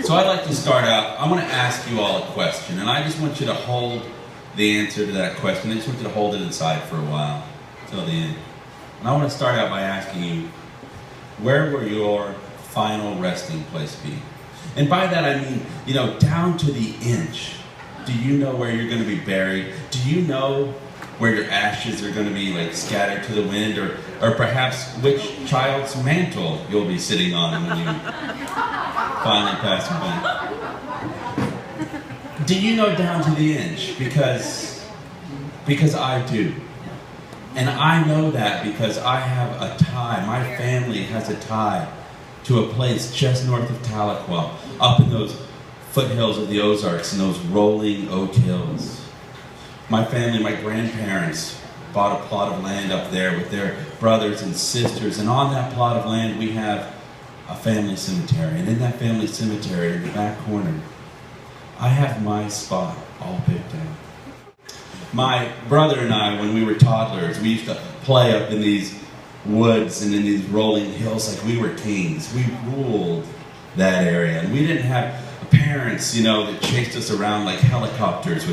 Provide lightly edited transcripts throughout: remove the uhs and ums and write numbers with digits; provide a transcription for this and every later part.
So I'd like to start out, I want to ask you all a question, and I just want you to hold the answer to that question. I just want you to hold it inside for a while, till the end. And I want to start out by asking you, where will your final resting place be? And by that I mean, down to the inch. Do you know where you're going to be buried? Do you know where your ashes are going to be scattered to the wind, or perhaps which child's mantle you'll be sitting on when you finally pass away? Do you know down to the inch? Because I do. And I know that because I have a tie. My family has a tie to a place just north of Tahlequah, up in those foothills of the Ozarks and those rolling oak hills. My family, my grandparents, bought a plot of land up there with their brothers and sisters, and on that plot of land we have a family cemetery. And in that family cemetery, in the back corner, I have my spot all picked out. My brother and I, when we were toddlers, we used to play up in these woods and in these rolling hills like we were kings. We ruled that area, and we didn't have parents, that chased us around like helicopters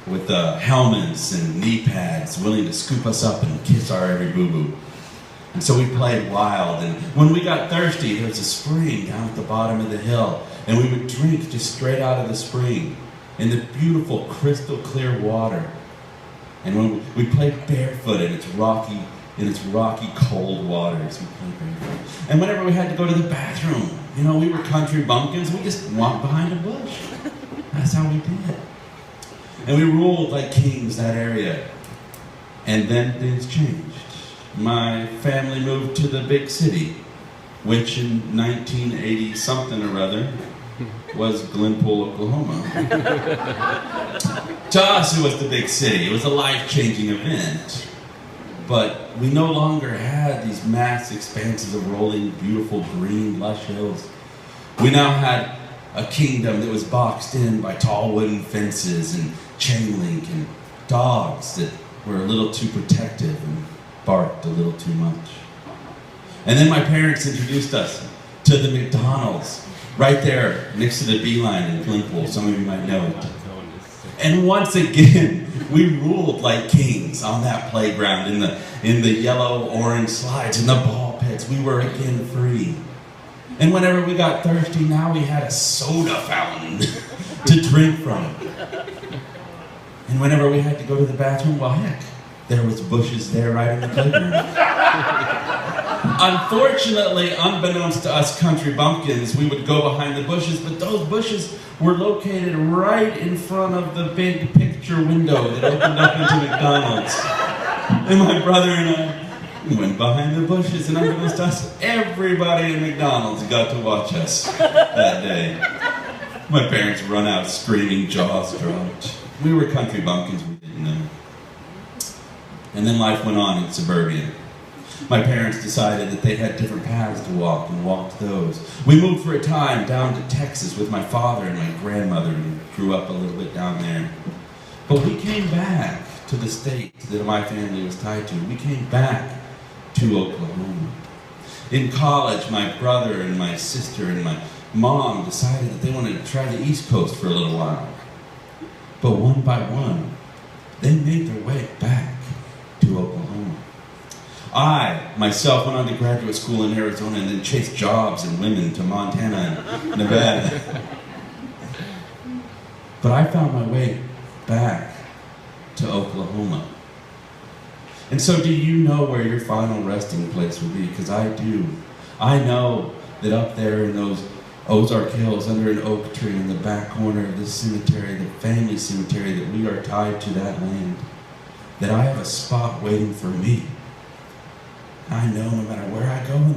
with helmets and knee pads, willing to scoop us up and kiss our every boo-boo. And so we played wild, and when we got thirsty, there was a spring down at the bottom of the hill, and we would drink just straight out of the spring in the beautiful crystal clear water. And when we played barefoot in its rocky cold waters, we played barefoot. And whenever we had to go to the bathroom, we were country bumpkins, we just walked behind a bush. That's how we did. And we ruled like kings that area. And then things changed. My family moved to the big city, which in 1980 something or other was Glenpool, Oklahoma. To us, it was the big city. It was a life-changing event. But we no longer had these vast expanses of rolling, beautiful, green, lush hills. We now had a kingdom that was boxed in by tall wooden fences and chain link and dogs that were a little too protective and barked a little too much. And then my parents introduced us to the McDonald's right there next to the Beeline in Glenpool. Some of you might know it. And once again, we ruled like kings on that playground in the yellow-orange slides, in the ball pits. We were again free. And whenever we got thirsty, now we had a soda fountain to drink from. And whenever we had to go to the bathroom, well, heck, there was bushes there right in the playground. Unfortunately, unbeknownst to us country bumpkins, we would go behind the bushes, but those bushes were located right in front of the big picture window that opened up into McDonald's. And my brother and I went behind the bushes, and unbeknownst to us, everybody in McDonald's got to watch us that day. My parents run out screaming, jaws dropped. We were country bumpkins, we didn't know. And then life went on in suburbia. My parents decided that they had different paths to walk and walked those. We moved for a time down to Texas with my father and my grandmother and grew up a little bit down there. But we came back to the state that my family was tied to. We came back to Oklahoma. In college, my brother and my sister and my mom decided that they wanted to try the East Coast for a little while. But one by one, they made their way back to Oklahoma. I, myself, went on to graduate school in Arizona and then chased jobs and women to Montana and Nevada. But I found my way back to Oklahoma. And so do you know where your final resting place will be? Because I do. I know that up there in those Ozark Hills, under an oak tree in the back corner of this cemetery, the family cemetery, that we are tied to that land, that I have a spot waiting for me. I know no matter where I go in